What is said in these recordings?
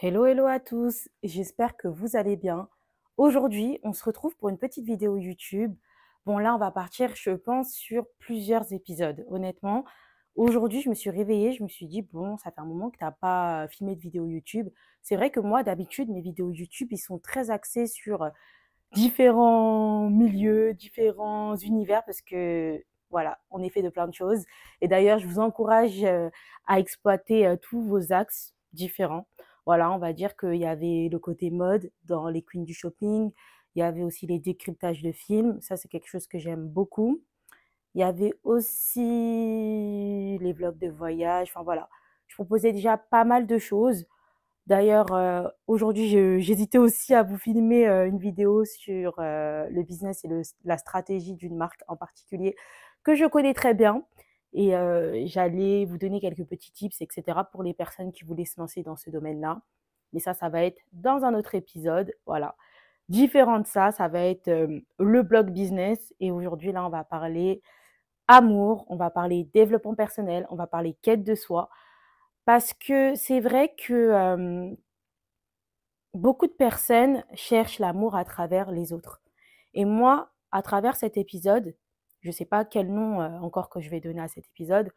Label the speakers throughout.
Speaker 1: Hello, hello à tous, j'espère que vous allez bien. Aujourd'hui, on se retrouve pour une petite vidéo YouTube. Bon, là, on va partir, je pense, sur plusieurs épisodes. Honnêtement, aujourd'hui, je me suis réveillée, je me suis dit, bon, ça fait un moment que tu n'as pas filmé de vidéo YouTube. C'est vrai que moi, d'habitude, mes vidéos YouTube, ils sont très axés sur différents milieux, différents univers, parce que, voilà, on est fait de plein de choses. Et d'ailleurs, je vous encourage à exploiter tous vos axes différents. Voilà, on va dire qu'il y avait le côté mode dans les queens du shopping. Il y avait aussi les décryptages de films. Ça, c'est quelque chose que j'aime beaucoup. Il y avait aussi les vlogs de voyage. Enfin, voilà. Je proposais déjà pas mal de choses. D'ailleurs, aujourd'hui, j'hésitais aussi à vous filmer une vidéo sur le business et la stratégie d'une marque en particulier que je connais très bien. Et j'allais vous donner quelques petits tips, etc., pour les personnes qui voulaient se lancer dans ce domaine-là. Mais ça va être dans un autre épisode. Voilà. Différent de ça, ça va être le blog business. Et aujourd'hui, là, on va parler amour, on va parler développement personnel, on va parler quête de soi. Parce que c'est vrai que beaucoup de personnes cherchent l'amour à travers les autres. Et moi, à travers cet épisode, je ne sais pas quel nom encore que je vais donner à cet épisode,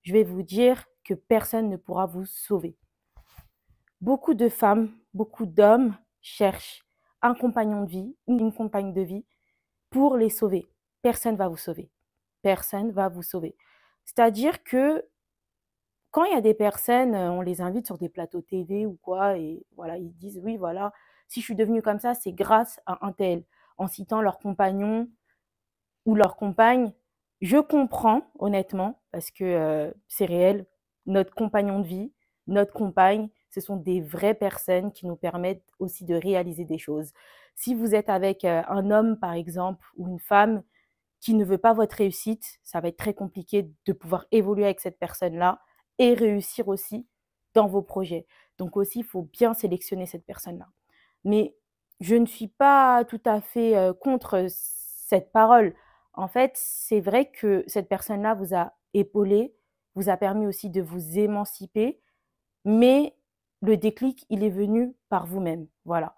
Speaker 1: je vais vous dire que personne ne pourra vous sauver. Beaucoup de femmes, beaucoup d'hommes cherchent un compagnon de vie, une compagne de vie pour les sauver. Personne ne va vous sauver. Personne ne va vous sauver. C'est-à-dire que quand il y a des personnes, on les invite sur des plateaux TV ou quoi et voilà, ils disent: «Oui, voilà, si je suis devenue comme ça, c'est grâce à un tel», en citant leur compagnon ou leur compagne. Je comprends honnêtement parce que, c'est réel. Notre compagnon de vie, notre compagne, ce sont des vraies personnes qui nous permettent aussi de réaliser des choses. Si vous êtes avec, un homme par exemple ou une femme qui ne veut pas votre réussite, ça va être très compliqué de pouvoir évoluer avec cette personne-là et réussir aussi dans vos projets. Donc aussi, il faut bien sélectionner cette personne-là. Mais je ne suis pas tout à fait contre cette parole. En fait, c'est vrai que cette personne-là vous a épaulé, vous a permis aussi de vous émanciper, mais le déclic, il est venu par vous-même. Voilà.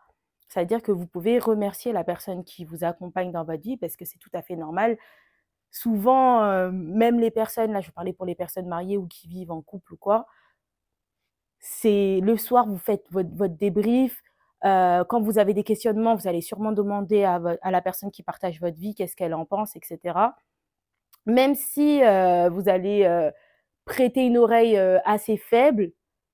Speaker 1: C'est-à-dire que vous pouvez remercier la personne qui vous accompagne dans votre vie parce que c'est tout à fait normal. Souvent, même les personnes, là je parlais pour les personnes mariées ou qui vivent en couple ou quoi, c'est le soir, vous faites votre débrief, quand vous avez des questionnements, vous allez sûrement demander à la personne qui partage votre vie, qu'est-ce qu'elle en pense et cetera. Même si, vous allez, prêter une oreille, assez faible,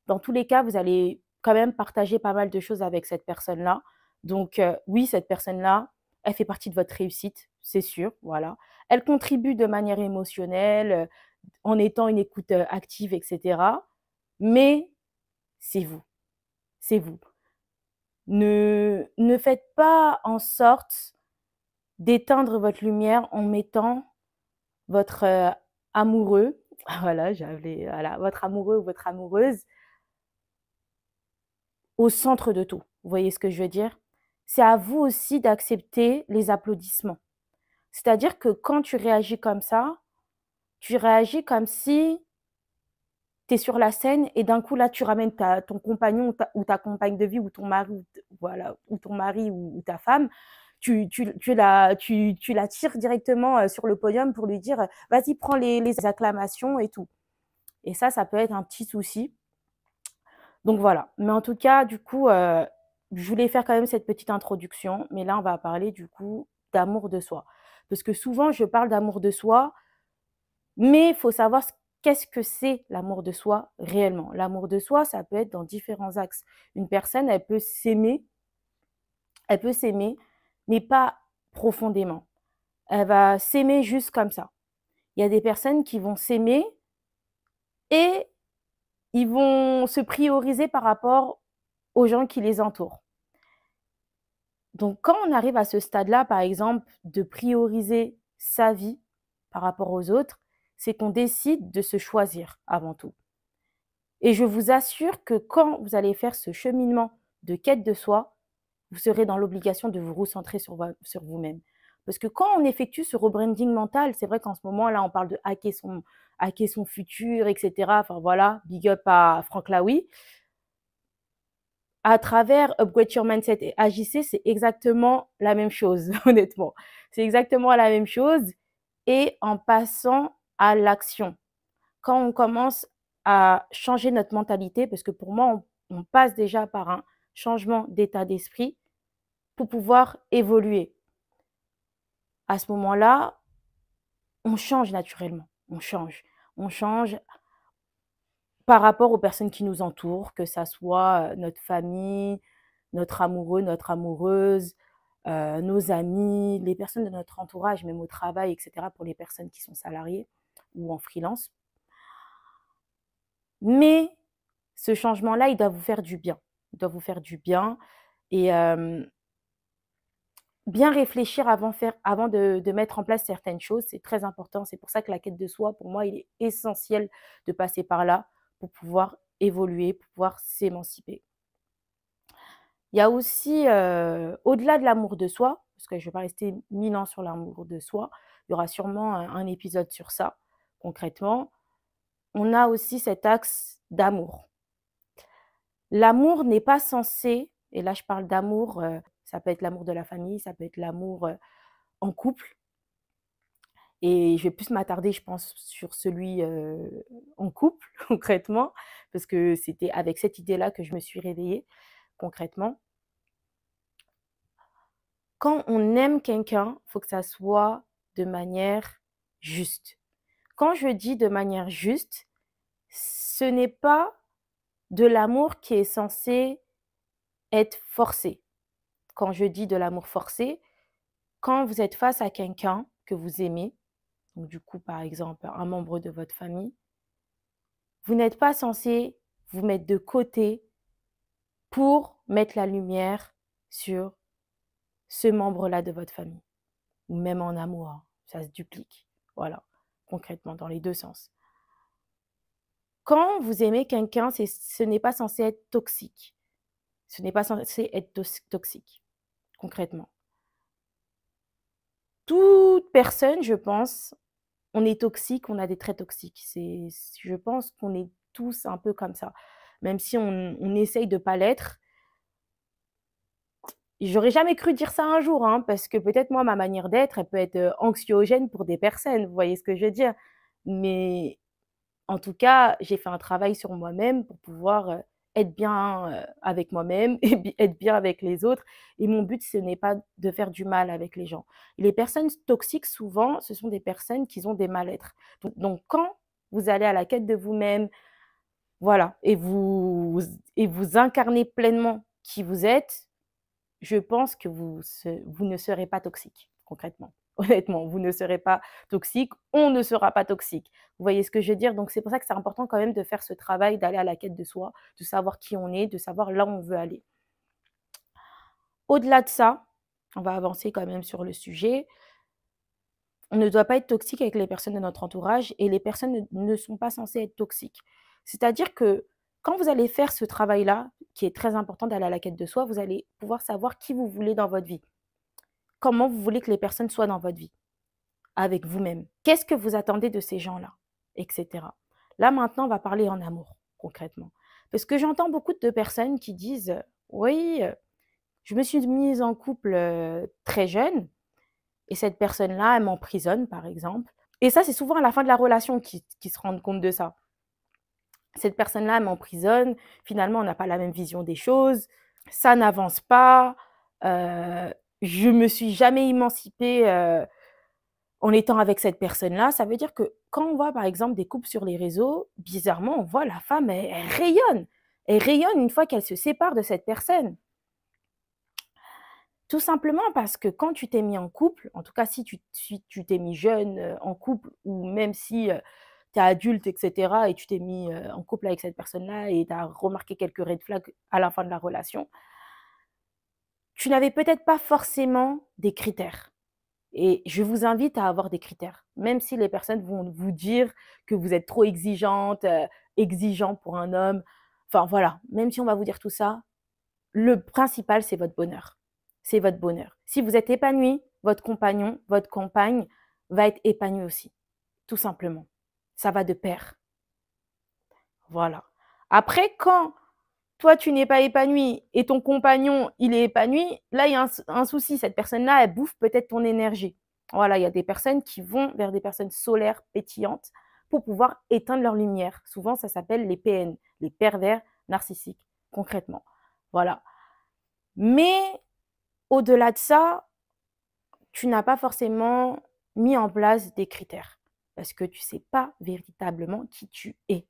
Speaker 1: dans tous les cas, vous allez quand même partager pas mal de choses avec cette personne-là. Donc, oui, cette personne-là, elle fait partie de votre réussite, c'est sûr, voilà. Elle contribue de manière émotionnelle, en étant une écoute, active et cetera. Mais c'est vous, c'est vous. Ne faites pas en sorte d'éteindre votre lumière en mettant votre, amoureux, voilà, voilà, votre amoureux ou votre amoureuse au centre de tout. Vous voyez ce que je veux dire? C'est à vous aussi d'accepter les applaudissements. C'est-à-dire que quand tu réagis comme ça, tu réagis comme si tu es sur la scène et d'un coup là, tu ramènes ton compagnon ou ta compagne de vie ou ton mari voilà, ou ton mari ou ta femme, tu la tires directement, sur le podium pour lui dire, «Vas-y, prends les acclamations et tout». Et ça peut être un petit souci. Donc voilà. Mais en tout cas, du coup, je voulais faire quand même cette petite introduction, mais là, on va parler du coup d'amour de soi. Parce que souvent, je parle d'amour de soi, mais il faut savoir qu'est-ce que c'est l'amour de soi réellement. L'amour de soi, ça peut être dans différents axes. Une personne, elle peut s'aimer, mais pas profondément. Elle va s'aimer juste comme ça. Il y a des personnes qui vont s'aimer et ils vont se prioriser par rapport aux gens qui les entourent. Donc quand on arrive à ce stade-là, par exemple, de prioriser sa vie par rapport aux autres, c'est qu'on décide de se choisir avant tout. Et je vous assure que quand vous allez faire ce cheminement de quête de soi, vous serez dans l'obligation de vous recentrer sur vous-même. Parce que quand on effectue ce rebranding mental, c'est vrai qu'en ce moment, là, on parle de hacker son futur, etc. Enfin voilà, big up à Franck Laoui. à travers Upgrade Your Mindset et Agissez, c'est exactement la même chose, honnêtement. C'est exactement la même chose et en passant à l'action. Quand on commence à changer notre mentalité, parce que pour moi, on passe déjà par un changement d'état d'esprit pour pouvoir évoluer. À ce moment-là, on change naturellement, on change. On change par rapport aux personnes qui nous entourent, que ça soit, notre famille, notre amoureux, notre amoureuse, nos amis, les personnes de notre entourage, même au travail et cetera, pour les personnes qui sont salariées ou en freelance. Mais ce changement-là, il doit vous faire du bien. Il doit vous faire du bien et bien réfléchir avant de mettre en place certaines choses, c'est très important. C'est pour ça que la quête de soi, pour moi, il est essentiel de passer par là pour pouvoir évoluer, pour pouvoir s'émanciper. Il y a aussi, au-delà de l'amour de soi, parce que je ne vais pas rester 1000 ans sur l'amour de soi, il y aura sûrement un épisode sur ça, concrètement. On a aussi cet axe d'amour. L'amour n'est pas censé, et là je parle d'amour, ça peut être l'amour de la famille, ça peut être l'amour, en couple et je vais plus m'attarder, je pense, sur celui, en couple concrètement, parce que c'était avec cette idée-là que je me suis réveillée concrètement. Quand on aime quelqu'un, il faut que ça soit de manière juste. Quand je dis de manière juste, ce n'est pas de l'amour qui est censé être forcé. Quand je dis de l'amour forcé, quand vous êtes face à quelqu'un que vous aimez, donc du coup, par exemple, un membre de votre famille, vous n'êtes pas censé vous mettre de côté pour mettre la lumière sur ce membre-là de votre famille, ou même en amour, hein, ça se duplique. Voilà, concrètement, dans les deux sens. Quand vous aimez quelqu'un, ce n'est pas censé être toxique. Ce n'est pas censé être toxique, concrètement. Toute personne, je pense, on est toxique, on a des traits toxiques. Je pense qu'on est tous un peu comme ça. Même si on essaye de ne pas l'être. J'aurais jamais cru dire ça un jour, hein, parce que peut-être moi, ma manière d'être, elle peut être anxiogène pour des personnes, vous voyez ce que je veux dire? Mais en tout cas, j'ai fait un travail sur moi-même pour pouvoir être bien avec moi-même et être bien avec les autres. Et mon but, ce n'est pas de faire du mal avec les gens. Les personnes toxiques, souvent, ce sont des personnes qui ont des mal-être. Donc, quand vous allez à la quête de vous-même, voilà, et vous incarnez pleinement qui vous êtes, je pense que vous ne serez pas toxique, concrètement. Honnêtement, vous ne serez pas toxique, on ne sera pas toxique. Vous voyez ce que je veux dire? Donc c'est pour ça que c'est important quand même de faire ce travail, d'aller à la quête de soi, de savoir qui on est, de savoir là où on veut aller. Au-delà de ça, on va avancer quand même sur le sujet. On ne doit pas être toxique avec les personnes de notre entourage et les personnes ne sont pas censées être toxiques. C'est-à-dire que quand vous allez faire ce travail-là, qui est très important d'aller à la quête de soi, vous allez pouvoir savoir qui vous voulez dans votre vie. Comment vous voulez que les personnes soient dans votre vie, avec vous-même. Qu'est-ce que vous attendez de ces gens-là, etc. Là, maintenant, on va parler en amour, concrètement. Parce que j'entends beaucoup de personnes qui disent « Oui, je me suis mise en couple très jeune et cette personne-là, elle m'emprisonne, par exemple. » Et ça, c'est souvent à la fin de la relation qu'ils se rendent compte de ça. Cette personne-là, elle m'emprisonne. Finalement, on n'a pas la même vision des choses. Ça n'avance pas. Je me suis jamais émancipée en étant avec cette personne-là. Ça veut dire que quand on voit, par exemple, des couples sur les réseaux, bizarrement, on voit la femme, elle rayonne. Elle rayonne une fois qu'elle se sépare de cette personne. Tout simplement parce que quand tu t'es mis en couple, en tout cas si tu t'es mis jeune en couple ou même si tu es adulte, etc., et tu t'es mis en couple avec cette personne-là et tu as remarqué quelques red flags à la fin de la relation, tu n'avais peut-être pas forcément des critères. Et je vous invite à avoir des critères, même si les personnes vont vous dire que vous êtes trop exigeante, exigeant pour un homme. Enfin voilà, même si on va vous dire tout ça, le principal, c'est votre bonheur. C'est votre bonheur. Si vous êtes épanoui, votre compagnon, votre compagne va être épanoui aussi, tout simplement. Ça va de pair. Voilà. Après, quand toi, tu n'es pas épanoui et ton compagnon, il est épanoui, là, il y a un souci. Cette personne-là, elle bouffe peut-être ton énergie. Voilà, il y a des personnes qui vont vers des personnes solaires pétillantes pour pouvoir éteindre leur lumière. Souvent, ça s'appelle les PN, les pervers narcissiques, concrètement. Voilà. Mais au-delà de ça, tu n'as pas forcément mis en place des critères parce que tu ne sais pas véritablement qui tu es,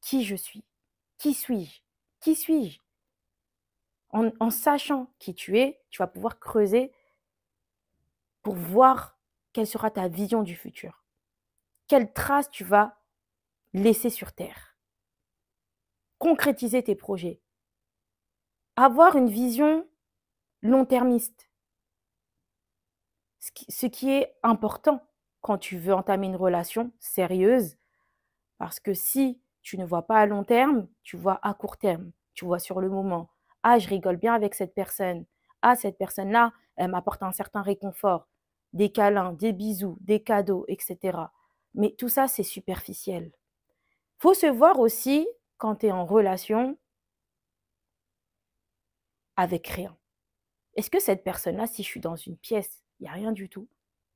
Speaker 1: qui je suis, qui suis-je, qui suis-je. En sachant qui tu es, tu vas pouvoir creuser pour voir quelle sera ta vision du futur, quelles traces tu vas laisser sur Terre, concrétiser tes projets, avoir une vision long-termiste, ce qui est important quand tu veux entamer une relation sérieuse, parce que si tu ne vois pas à long terme, tu vois à court terme, tu vois sur le moment. Ah, je rigole bien avec cette personne. Ah, cette personne-là, elle m'apporte un certain réconfort, des câlins, des bisous, des cadeaux, etc. Mais tout ça, c'est superficiel. Faut se voir aussi quand tu es en relation avec rien. Est-ce que cette personne-là, si je suis dans une pièce, il n'y a rien du tout,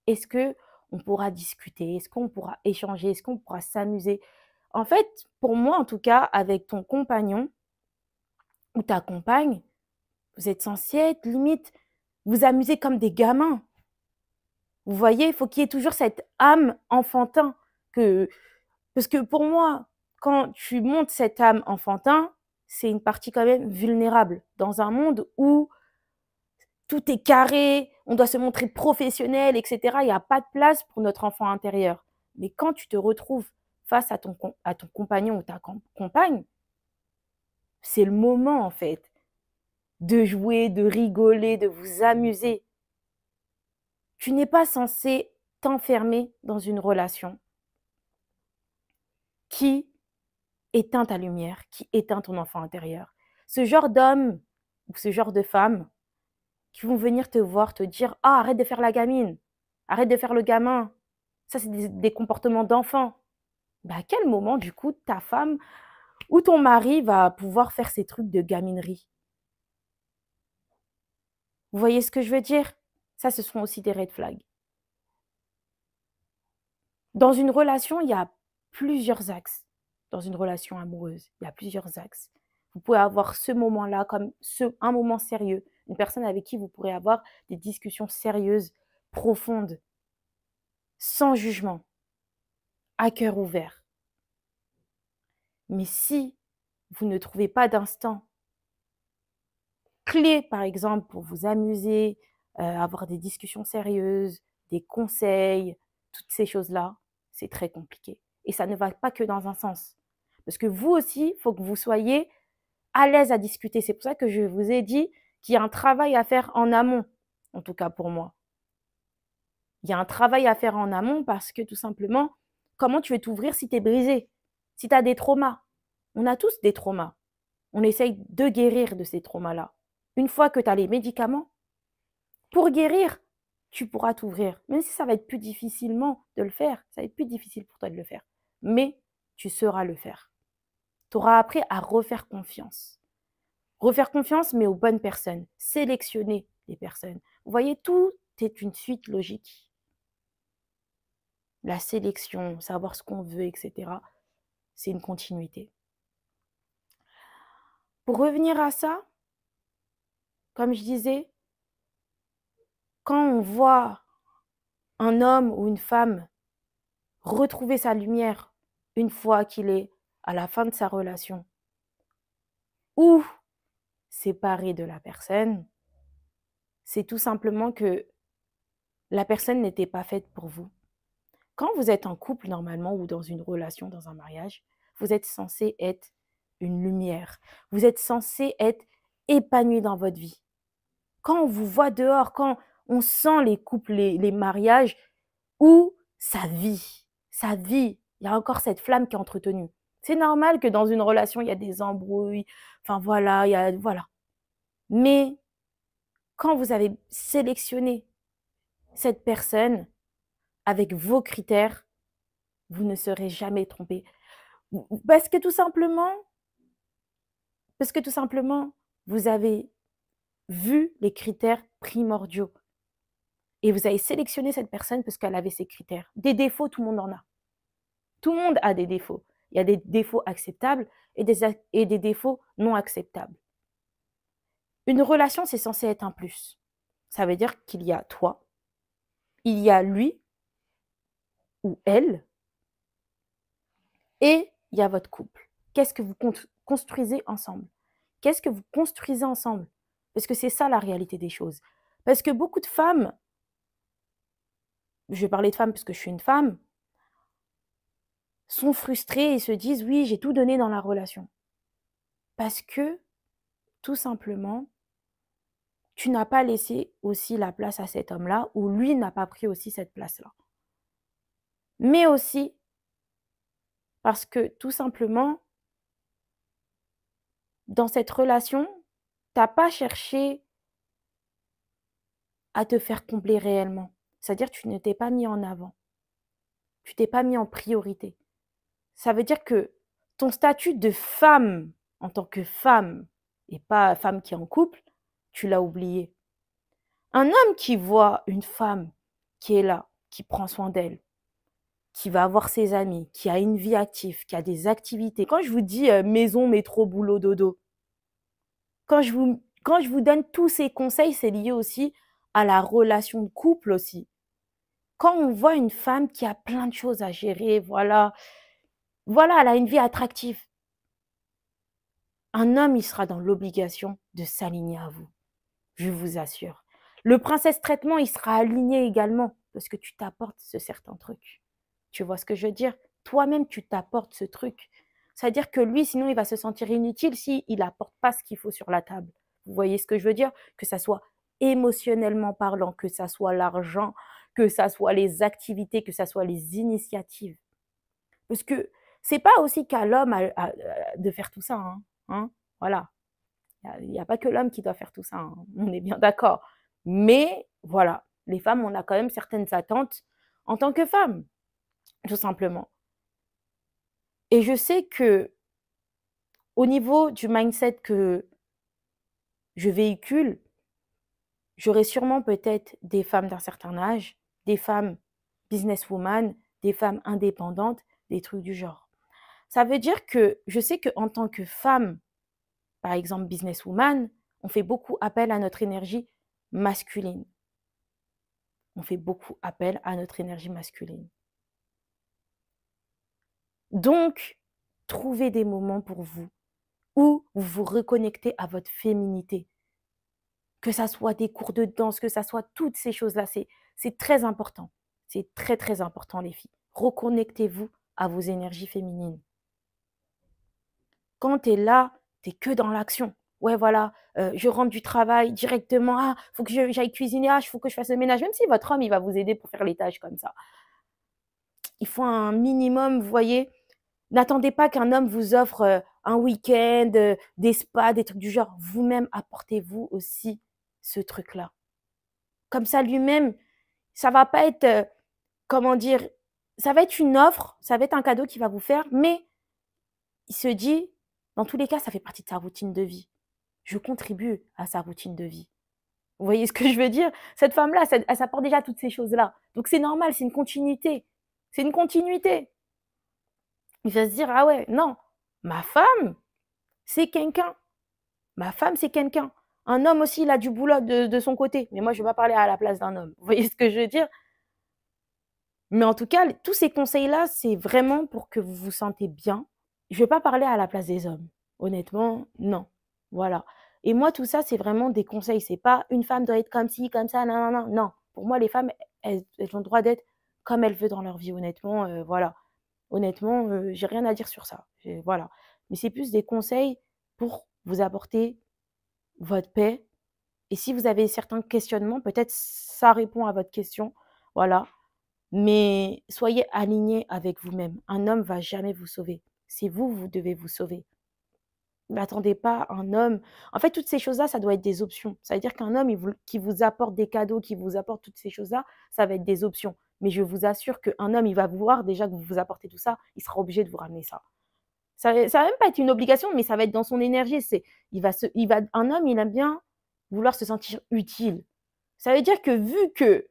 Speaker 1: est-ce qu'on pourra discuter? Est-ce qu'on pourra échanger? Est-ce qu'on pourra s'amuser? En fait, pour moi, en tout cas, avec ton compagnon ou ta compagne, vous êtes censés être limite, vous amuser comme des gamins. Vous voyez, il faut qu'il y ait toujours cette âme enfantin. Parce que pour moi, quand tu montes cette âme enfantin, c'est une partie quand même vulnérable dans un monde où tout est carré, on doit se montrer professionnel, etc. Il n'y a pas de place pour notre enfant intérieur. Mais quand tu te retrouves face à ton compagnon ou ta compagne, c'est le moment en fait de jouer, de rigoler, de vous amuser. Tu n'es pas censé t'enfermer dans une relation qui éteint ta lumière, qui éteint ton enfant intérieur. Ce genre d'homme ou ce genre de femme qui vont venir te voir, te dire: ah, arrête de faire la gamine, arrête de faire le gamin. Ça, c'est des comportements d'enfant. À quel moment, du coup, ta femme ou ton mari va pouvoir faire ces trucs de gaminerie? Vous voyez ce que je veux dire? Ça, ce sont aussi des red flags. Dans une relation, il y a plusieurs axes. Dans une relation amoureuse, il y a plusieurs axes. Vous pouvez avoir ce moment-là comme un moment sérieux, une personne avec qui vous pourrez avoir des discussions sérieuses, profondes, sans jugement, à cœur ouvert. Mais si vous ne trouvez pas d'instant clé, par exemple, pour vous amuser, avoir des discussions sérieuses, des conseils, toutes ces choses-là, c'est très compliqué. Et ça ne va pas que dans un sens. Parce que vous aussi, il faut que vous soyez à l'aise à discuter. C'est pour ça que je vous ai dit qu'il y a un travail à faire en amont, en tout cas pour moi. Il y a un travail à faire en amont parce que tout simplement, comment tu veux t'ouvrir si tu es brisé, si tu as des traumas? On a tous des traumas. On essaye de guérir de ces traumas-là. Une fois que tu as les médicaments, pour guérir, tu pourras t'ouvrir. Même si ça va être plus difficilement de le faire, ça va être plus difficile pour toi de le faire. Mais tu sauras le faire. Tu auras appris à refaire confiance. Refaire confiance, mais aux bonnes personnes. Sélectionner les personnes. Vous voyez, tout est une suite logique. La sélection, savoir ce qu'on veut, etc., c'est une continuité. Pour revenir à ça, comme je disais, quand on voit un homme ou une femme retrouver sa lumière une fois qu'il est à la fin de sa relation ou séparé de la personne, c'est tout simplement que la personne n'était pas faite pour vous. Quand vous êtes en couple normalement ou dans une relation, dans un mariage, vous êtes censé être une lumière. Vous êtes censé être épanoui dans votre vie. Quand on vous voit dehors, quand on sent les couples, les mariages où ça vit, il y a encore cette flamme qui est entretenue. C'est normal que dans une relation, il y a des embrouilles, enfin voilà, voilà. Mais quand vous avez sélectionné cette personne avec vos critères, vous ne serez jamais trompé. Parce que tout simplement, Parce que tout simplement, vous avez vu les critères primordiaux et vous avez sélectionné cette personne parce qu'elle avait ces critères. Des défauts, tout le monde en a. Tout le monde a des défauts. Il y a des défauts acceptables et des défauts non acceptables. Une relation, c'est censé être un plus. Ça veut dire qu'il y a toi, il y a lui ou elle, et il y a votre couple. Qu'est-ce que vous construisez ensemble? Qu'est-ce que vous construisez ensemble? Parce que c'est ça la réalité des choses. Parce que beaucoup de femmes, je vais parler de femmes parce que je suis une femme, sont frustrées et se disent oui, j'ai tout donné dans la relation. Parce que, tout simplement, tu n'as pas laissé aussi la place à cet homme-là ou lui n'a pas pris aussi cette place-là. Mais aussi parce que, tout simplement, dans cette relation, tu n'as pas cherché à te faire combler réellement. C'est-à-dire que tu ne t'es pas mis en avant. Tu t'es pas mis en priorité. Ça veut dire que ton statut de femme, en tant que femme, et pas femme qui est en couple, tu l'as oublié. Un homme qui voit une femme qui est là, qui prend soin d'elle, qui va avoir ses amis, qui a une vie active, qui a des activités. Quand je vous dis maison, métro, boulot, dodo, quand je vous donne tous ces conseils, c'est lié aussi à la relation de couple aussi. Quand on voit une femme qui a plein de choses à gérer, voilà, elle a une vie attractive. Un homme, il sera dans l'obligation de s'aligner à vous, je vous assure. Le princesse traitement, il sera aligné également parce que tu t'apportes ce certain truc. Tu vois ce que je veux dire? Toi-même, tu t'apportes ce truc. C'est-à-dire que lui, sinon, il va se sentir inutile s'il n'apporte pas ce qu'il faut sur la table. Vous voyez ce que je veux dire? Que ça soit émotionnellement parlant, que ça soit l'argent, que ça soit les activités, que ça soit les initiatives. Parce que c'est pas aussi qu'à l'homme de faire tout ça, hein, voilà. Il n'y a pas que l'homme qui doit faire tout ça, hein, on est bien d'accord. Mais voilà, les femmes, on a quand même certaines attentes en tant que femmes, tout simplement. Et je sais que au niveau du mindset que je véhicule, j'aurai sûrement peut-être des femmes d'un certain âge, des femmes businesswoman, des femmes indépendantes, des trucs du genre. Ça veut dire que je sais qu'en tant que femme, par exemple businesswoman, on fait beaucoup appel à notre énergie masculine. On fait beaucoup appel à notre énergie masculine. Donc, trouvez des moments pour vous où vous vous reconnectez à votre féminité. Que ça soit des cours de danse, que ça soit toutes ces choses-là, c'est très important. C'est très, très important, les filles. Reconnectez-vous à vos énergies féminines. Quand tu es là, tu es que dans l'action. Ouais, voilà, je rentre du travail directement. Ah, faut que j'aille cuisiner. Ah, il faut que je fasse le ménage. Même si votre homme, il va vous aider pour faire les tâches comme ça. Il faut un minimum, vous voyez. N'attendez pas qu'un homme vous offre un week-end, des spas, des trucs du genre. Vous-même, apportez-vous aussi ce truc-là. Comme ça, lui-même, ça va pas être, comment dire, ça va être une offre, ça va être un cadeau qu'il va vous faire, mais il se dit, dans tous les cas, ça fait partie de sa routine de vie. Je contribue à sa routine de vie. Vous voyez ce que je veux dire? Cette femme-là, elle s'apporte déjà toutes ces choses-là. Donc c'est normal, c'est une continuité. C'est une continuité. Il va se dire, ah ouais, non, ma femme, c'est quelqu'un. Ma femme, c'est quelqu'un. Un homme aussi, il a du boulot de son côté. Mais moi, je ne vais pas parler à la place d'un homme. Vous voyez ce que je veux dire? Mais en tout cas, tous ces conseils-là, c'est vraiment pour que vous vous sentez bien. Je ne vais pas parler à la place des hommes. Honnêtement, non. Voilà. Et moi, tout ça, c'est vraiment des conseils. C'est pas une femme doit être comme ci, comme ça, non, non, non. Non. Pour moi, les femmes, elles ont le droit d'être comme elles veulent dans leur vie. Honnêtement, voilà. Honnêtement, j'ai rien à dire sur ça. Voilà. Mais c'est plus des conseils pour vous apporter votre paix. Et si vous avez certains questionnements, peut-être ça répond à votre question. Voilà. Mais soyez alignés avec vous-même. Un homme ne va jamais vous sauver. C'est vous, vous devez vous sauver. N'attendez pas un homme. En fait, toutes ces choses-là, ça doit être des options. Ça veut dire qu'un homme qui vous apporte des cadeaux, qui vous apporte toutes ces choses-là, ça va être des options. Mais je vous assure qu'un homme, il va voir déjà que vous vous apportez tout ça, il sera obligé de vous ramener ça. Ça va même pas être une obligation, mais ça va être dans son énergie. Un homme, il aime bien vouloir se sentir utile. Ça veut dire que vu que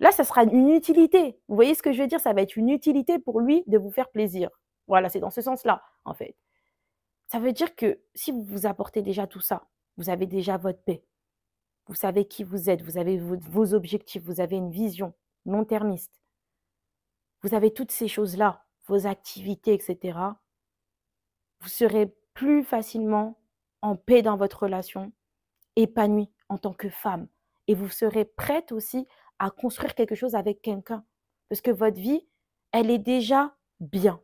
Speaker 1: là, ça sera une utilité. Vous voyez ce que je veux dire? Ça va être une utilité pour lui de vous faire plaisir. Voilà, c'est dans ce sens-là, en fait. Ça veut dire que si vous vous apportez déjà tout ça, vous avez déjà votre paix, vous savez qui vous êtes, vous avez vos objectifs, vous avez une vision long-termiste, vous avez toutes ces choses-là, vos activités, etc. Vous serez plus facilement en paix dans votre relation, épanouie en tant que femme. Et vous serez prête aussi à construire quelque chose avec quelqu'un. Parce que votre vie, elle est déjà bien.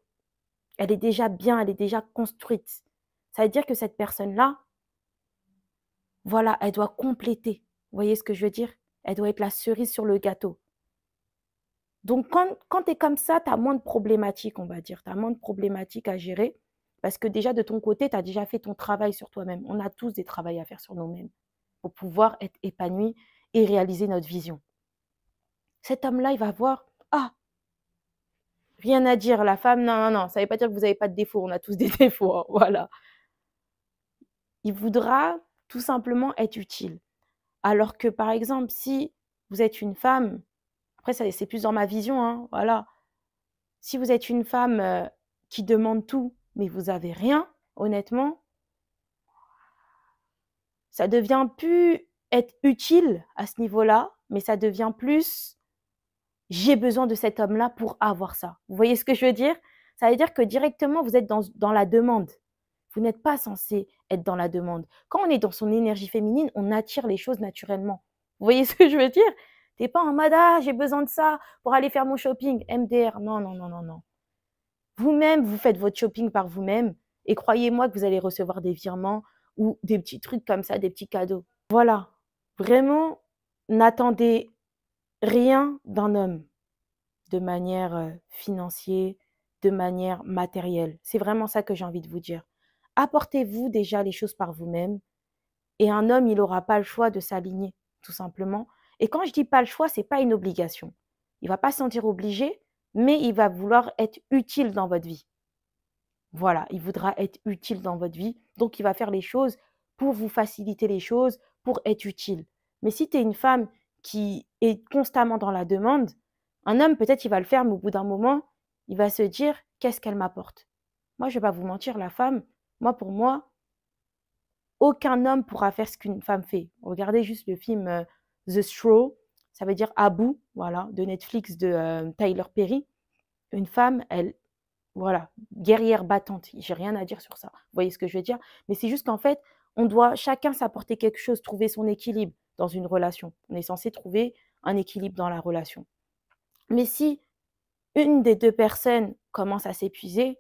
Speaker 1: Elle est déjà bien, elle est déjà construite. Ça veut dire que cette personne-là, voilà, elle doit compléter. Vous voyez ce que je veux dire? Elle doit être la cerise sur le gâteau. Donc, quand tu es comme ça, tu as moins de problématiques, on va dire. Tu as moins de problématiques à gérer. Parce que déjà, de ton côté, tu as déjà fait ton travail sur toi-même. On a tous des travails à faire sur nous-mêmes pour pouvoir être épanouis et réaliser notre vision. Cet homme-là, il va voir, ah, rien à dire, la femme, non, non, non, ça ne veut pas dire que vous n'avez pas de défauts, on a tous des défauts, hein, voilà. Il voudra tout simplement être utile. Alors que, par exemple, si vous êtes une femme, après, c'est plus dans ma vision, hein, voilà. Si vous êtes une femme qui demande tout, mais vous n'avez rien, honnêtement, ça devient plus être utile à ce niveau-là, mais ça devient plus j'ai besoin de cet homme-là pour avoir ça. Vous voyez ce que je veux dire? Ça veut dire que directement, vous êtes dans la demande. Vous n'êtes pas censé être dans la demande. Quand on est dans son énergie féminine, on attire les choses naturellement. Vous voyez ce que je veux dire? T'es pas en mode ah, j'ai besoin de ça pour aller faire mon shopping. MDR. Non, non, non, non, non. Vous-même, vous faites votre shopping par vous-même et croyez-moi que vous allez recevoir des virements ou des petits trucs comme ça, des petits cadeaux. Voilà. Vraiment, n'attendez rien d'un homme de manière financière, de manière matérielle. C'est vraiment ça que j'ai envie de vous dire. Apportez-vous déjà les choses par vous-même et un homme, il n'aura pas le choix de s'aligner, tout simplement. Et quand je dis pas le choix, c'est pas une obligation. Il va pas se sentir obligé, mais il va vouloir être utile dans votre vie. Voilà, il voudra être utile dans votre vie, donc il va faire les choses pour vous faciliter les choses, pour être utile. Mais si tu es une femme qui est constamment dans la demande, un homme, peut-être, il va le faire, mais au bout d'un moment, il va se dire, qu'est-ce qu'elle m'apporte? Moi, je ne vais pas vous mentir, la femme, pour moi, aucun homme pourra faire ce qu'une femme fait. Regardez juste le film The Straw, ça veut dire à bout, voilà, de Netflix de Tyler Perry. Une femme, elle, voilà, guerrière battante. J'ai rien à dire sur ça. Vous voyez ce que je veux dire? Mais c'est juste qu'en fait, on doit chacun s'apporter quelque chose, trouver son équilibre dans une relation. On est censé trouver un équilibre dans la relation. Mais si une des deux personnes commence à s'épuiser,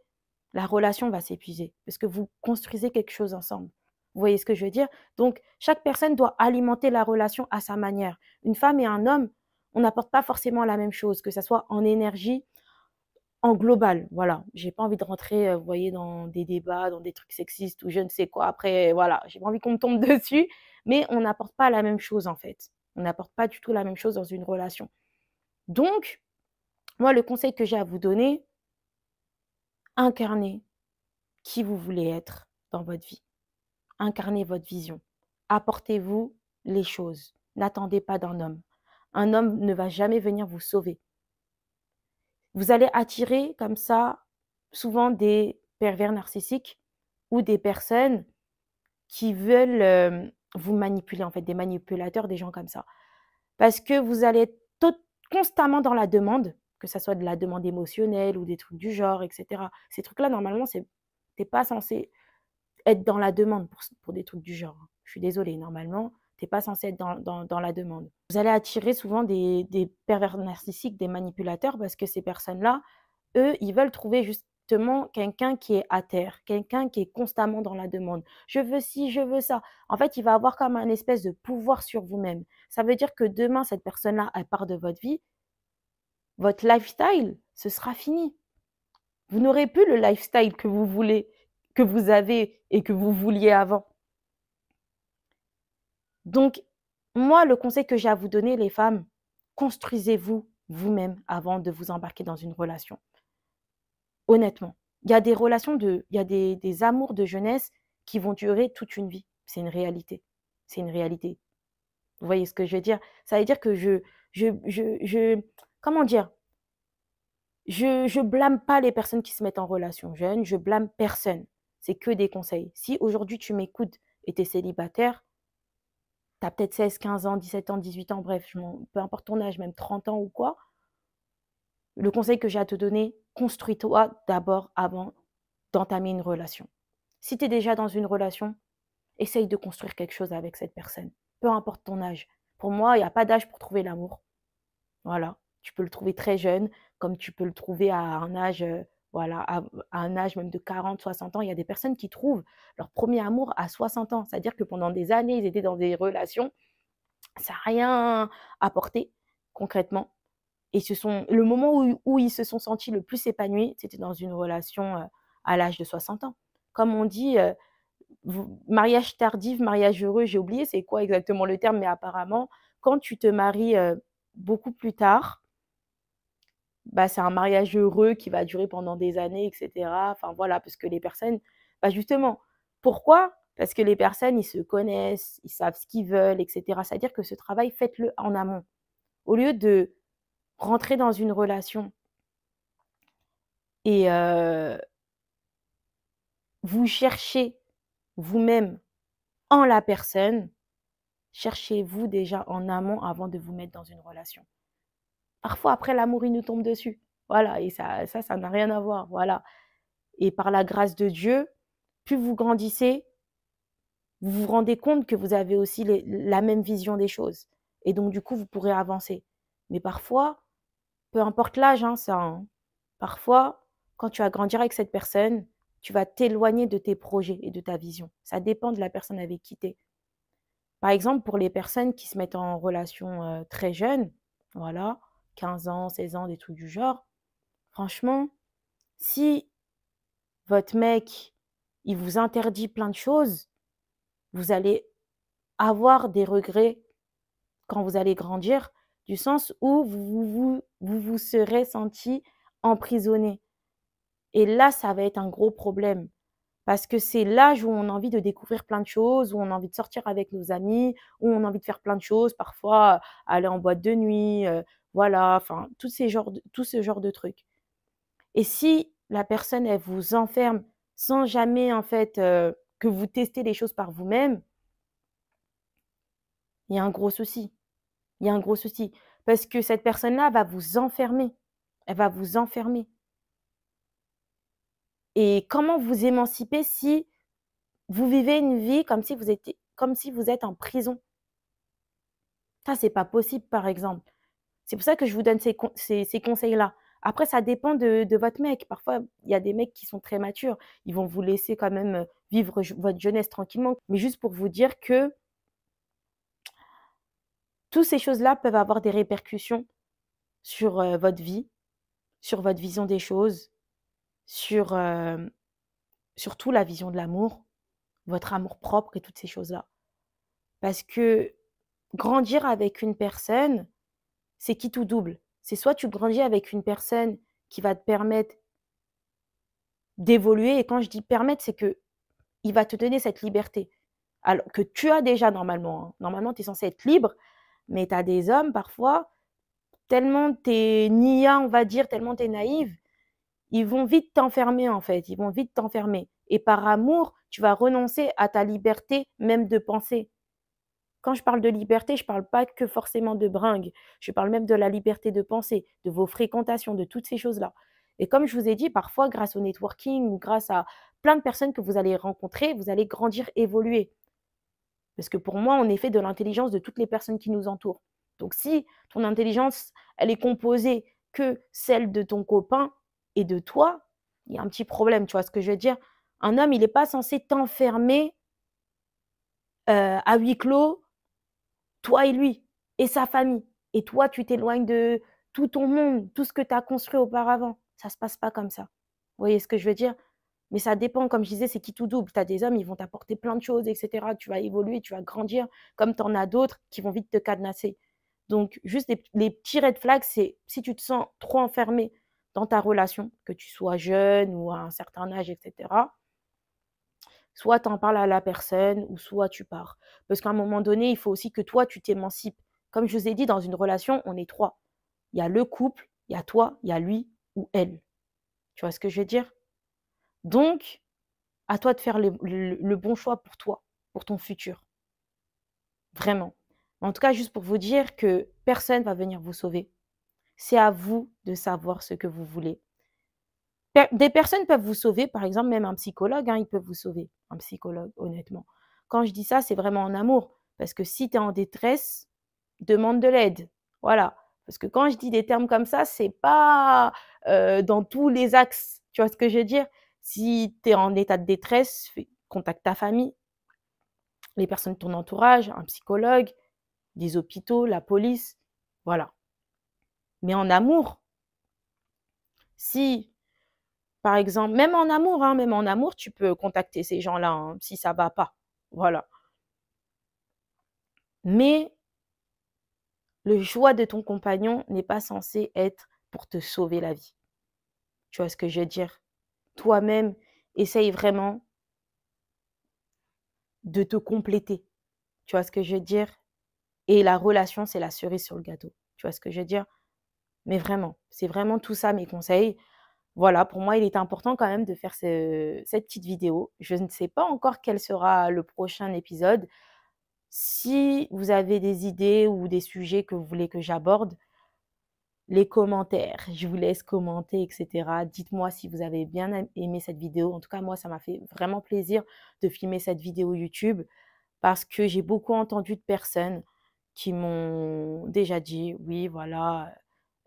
Speaker 1: la relation va s'épuiser parce que vous construisez quelque chose ensemble. Vous voyez ce que je veux dire? Donc, chaque personne doit alimenter la relation à sa manière. Une femme et un homme, on n'apporte pas forcément la même chose, que ce soit en énergie, en global. Voilà. J'ai pas envie de rentrer, vous voyez, dans des débats, dans des trucs sexistes ou je ne sais quoi. Après, voilà, j'ai pas envie qu'on me tombe dessus, mais on n'apporte pas la même chose en fait. On n'apporte pas du tout la même chose dans une relation. Donc, moi, le conseil que j'ai à vous donner, incarnez qui vous voulez être dans votre vie. Incarnez votre vision. Apportez-vous les choses. N'attendez pas d'un homme. Un homme ne va jamais venir vous sauver. Vous allez attirer comme ça souvent des pervers narcissiques ou des personnes qui veulent vous manipuler, en fait, des manipulateurs, des gens comme ça. Parce que vous allez être constamment dans la demande, que ce soit de la demande émotionnelle ou des trucs du genre, etc. Ces trucs-là, normalement, tu n'es pas censé être dans la demande pour des trucs du genre. Je suis désolée, normalement, tu n'es pas censé être dans la demande. Vous allez attirer souvent des pervers narcissiques, des manipulateurs, parce que ces personnes-là, eux, ils veulent trouver justement quelqu'un qui est à terre, quelqu'un qui est constamment dans la demande. Je veux ci, je veux ça. En fait, il va avoir comme un espèce de pouvoir sur vous-même. Ça veut dire que demain, cette personne-là, elle part de votre vie, votre lifestyle, ce sera fini. Vous n'aurez plus le lifestyle que vous voulez, que vous avez et que vous vouliez avant. Donc, moi, le conseil que j'ai à vous donner, les femmes, construisez-vous vous-même avant de vous embarquer dans une relation. Honnêtement. Il y a des relations il y a des amours de jeunesse qui vont durer toute une vie. C'est une réalité. C'est une réalité. Vous voyez ce que je veux dire? Ça veut dire que comment dire? Je blâme pas les personnes qui se mettent en relation jeune, je blâme personne. C'est que des conseils. Si aujourd'hui tu m'écoutes et tu es célibataire, tu as peut-être 16, 15 ans, 17 ans, 18 ans, bref, peu importe ton âge, même 30 ans ou quoi, le conseil que j'ai à te donner, construis-toi d'abord avant d'entamer une relation. Si tu es déjà dans une relation, essaye de construire quelque chose avec cette personne, peu importe ton âge. Pour moi, il n'y a pas d'âge pour trouver l'amour. Voilà, tu peux le trouver très jeune, comme tu peux le trouver à un âge, voilà, à un âge même de 40, 60 ans. Il y a des personnes qui trouvent leur premier amour à 60 ans. C'est-à-dire que pendant des années, ils étaient dans des relations, ça n'a rien apporté concrètement. Et le moment où ils se sont sentis le plus épanouis, c'était dans une relation à l'âge de 60 ans. Comme on dit, mariage tardif, mariage heureux, j'ai oublié c'est quoi exactement le terme, mais apparemment, quand tu te maries beaucoup plus tard, bah, c'est un mariage heureux qui va durer pendant des années, et cetera. Enfin voilà, parce que les personnes, bah, justement, pourquoi? Parce que les personnes, ils se connaissent, ils savent ce qu'ils veulent, et cetera. C'est-à-dire que ce travail, faites-le en amont. Au lieu de rentrer dans une relation et vous cherchez vous-même en la personne, cherchez-vous déjà en amont avant de vous mettre dans une relation. Parfois, après, l'amour, il nous tombe dessus. Voilà, et ça n'a rien à voir. Voilà. Et par la grâce de Dieu, plus vous grandissez, vous vous rendez compte que vous avez aussi la même vision des choses. Et donc, du coup, vous pourrez avancer. Mais parfois, peu importe l'âge, hein, parfois, quand tu vas grandir avec cette personne, tu vas t'éloigner de tes projets et de ta vision. Ça dépend de la personne avec qui tu es. Par exemple, pour les personnes qui se mettent en relation très jeunes, voilà, 15 ans, 16 ans, des trucs du genre, franchement, si votre mec, il vous interdit plein de choses, vous allez avoir des regrets quand vous allez grandir, du sens où vous serez senti emprisonné. Et là, ça va être un gros problème. Parce que c'est l'âge où on a envie de découvrir plein de choses, où on a envie de sortir avec nos amis, où on a envie de faire plein de choses, parfois aller en boîte de nuit, voilà, enfin, tout ce genre de trucs. Et si la personne, elle vous enferme sans jamais, en fait, que vous testez les choses par vous-même, il y a un gros souci. Il y a un gros souci. Parce que cette personne-là va vous enfermer. Elle va vous enfermer. Et comment vous émanciper si vous vivez une vie comme si vous êtes en prison? Ça, c'est pas possible, par exemple. C'est pour ça que je vous donne ces conseils-là. Après, ça dépend de votre mec. Parfois, il y a des mecs qui sont très matures. Ils vont vous laisser quand même vivre votre jeunesse tranquillement. Mais juste pour vous dire que toutes ces choses-là peuvent avoir des répercussions sur votre vie, sur votre vision des choses, sur surtout la vision de l'amour, votre amour propre et toutes ces choses-là. Parce que grandir avec une personne, c'est qui tout double. C'est soit tu grandis avec une personne qui va te permettre d'évoluer, et quand je dis permettre, c'est que il va te donner cette liberté. Alors que tu as déjà normalement, hein. Normalement, tu es censé être libre, mais tu as des hommes parfois, tellement tu es nia, on va dire, tellement tu es naïve, ils vont vite t'enfermer en fait, ils vont vite t'enfermer. Et par amour, tu vas renoncer à ta liberté même de penser. Quand je parle de liberté, je ne parle pas que forcément de bringue. Je parle même de la liberté de penser, de vos fréquentations, de toutes ces choses-là. Et comme je vous ai dit, parfois, grâce au networking ou grâce à plein de personnes que vous allez rencontrer, vous allez grandir, évoluer. Parce que pour moi, on est fait de l'intelligence de toutes les personnes qui nous entourent. Donc si ton intelligence, elle est composée que celle de ton copain et de toi, il y a un petit problème, tu vois ce que je veux dire? Un homme, il n'est pas censé t'enfermer à huis clos, toi et lui, et sa famille. Et toi, tu t'éloignes de tout ton monde, tout ce que tu as construit auparavant. Ça ne se passe pas comme ça. Vous voyez ce que je veux dire? Mais ça dépend, comme je disais, c'est qui tout double. Tu as des hommes, ils vont t'apporter plein de choses, et cetera. Tu vas évoluer, tu vas grandir, comme tu en as d'autres qui vont vite te cadenasser. Donc, juste les petits red flags, c'est si tu te sens trop enfermé dans ta relation, que tu sois jeune ou à un certain âge, etc., soit tu en parles à la personne ou soit tu pars. Parce qu'à un moment donné, il faut aussi que toi, tu t'émancipes. Comme je vous ai dit, dans une relation, on est trois. Il y a le couple, il y a toi, il y a lui ou elle. Tu vois ce que je veux dire? Donc, à toi de faire le bon choix pour toi, pour ton futur. Vraiment. En tout cas, juste pour vous dire que personne va venir vous sauver. C'est à vous de savoir ce que vous voulez. Des personnes peuvent vous sauver, par exemple, même un psychologue, hein, il peut vous sauver, un psychologue, honnêtement. Quand je dis ça, c'est vraiment en amour. Parce que si tu es en détresse, demande de l'aide. Voilà. Parce que quand je dis des termes comme ça, c'est pas dans tous les axes. Tu vois ce que je veux dire? Si tu es en état de détresse, contacte ta famille, les personnes de ton entourage, un psychologue, des hôpitaux, la police. Voilà. Mais en amour, si par exemple, même en amour, tu peux contacter ces gens-là, hein, si ça va pas. Voilà. Mais le choix de ton compagnon n'est pas censé être pour te sauver la vie. Tu vois ce que je veux dire? Toi-même, essaye vraiment de te compléter. Tu vois ce que je veux dire? Et la relation, c'est la cerise sur le gâteau. Tu vois ce que je veux dire? Mais vraiment, c'est vraiment tout ça mes conseils. Voilà, pour moi, il est important quand même de faire cette petite vidéo. Je ne sais pas encore quel sera le prochain épisode. Si vous avez des idées ou des sujets que vous voulez que j'aborde, les commentaires, je vous laisse commenter, etc. Dites-moi si vous avez bien aimé cette vidéo. En tout cas, moi, ça m'a fait vraiment plaisir de filmer cette vidéo YouTube parce que j'ai beaucoup entendu de personnes qui m'ont déjà dit, oui, voilà,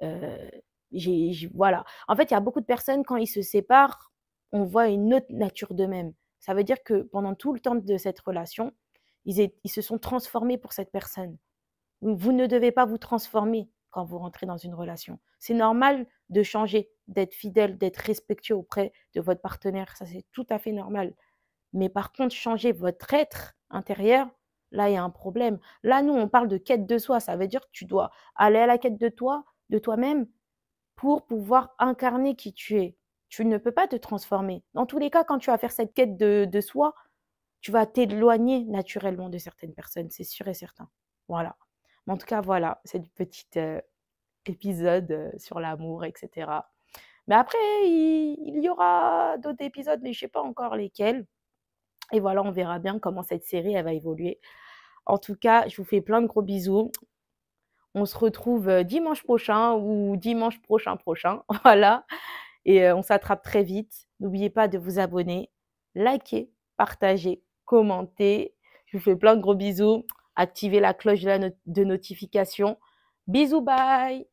Speaker 1: euh, voilà. En fait, il y a beaucoup de personnes, quand ils se séparent, on voit une autre nature d'eux-mêmes. Ça veut dire que pendant tout le temps de cette relation, ils se sont transformés pour cette personne. Vous ne devez pas vous transformer quand vous rentrez dans une relation. C'est normal de changer, d'être fidèle, d'être respectueux auprès de votre partenaire. Ça, c'est tout à fait normal. Mais par contre, changer votre être intérieur, là, il y a un problème. Là, nous, on parle de quête de soi. Ça veut dire que tu dois aller à la quête de toi, de toi-même, pour pouvoir incarner qui tu es. Tu ne peux pas te transformer. Dans tous les cas, quand tu vas faire cette quête de soi, tu vas t'éloigner naturellement de certaines personnes, c'est sûr et certain. Voilà. Mais en tout cas, voilà, c'est du petit épisode sur l'amour, etc. Mais après, il y aura d'autres épisodes, mais je ne sais pas encore lesquels. Et voilà, on verra bien comment cette série, elle va évoluer. En tout cas, je vous fais plein de gros bisous. On se retrouve dimanche prochain ou dimanche prochain. Voilà. Et on s'attrape très vite. N'oubliez pas de vous abonner, liker, partager, commenter. Je vous fais plein de gros bisous. Activez la cloche de notification. Bisous, bye!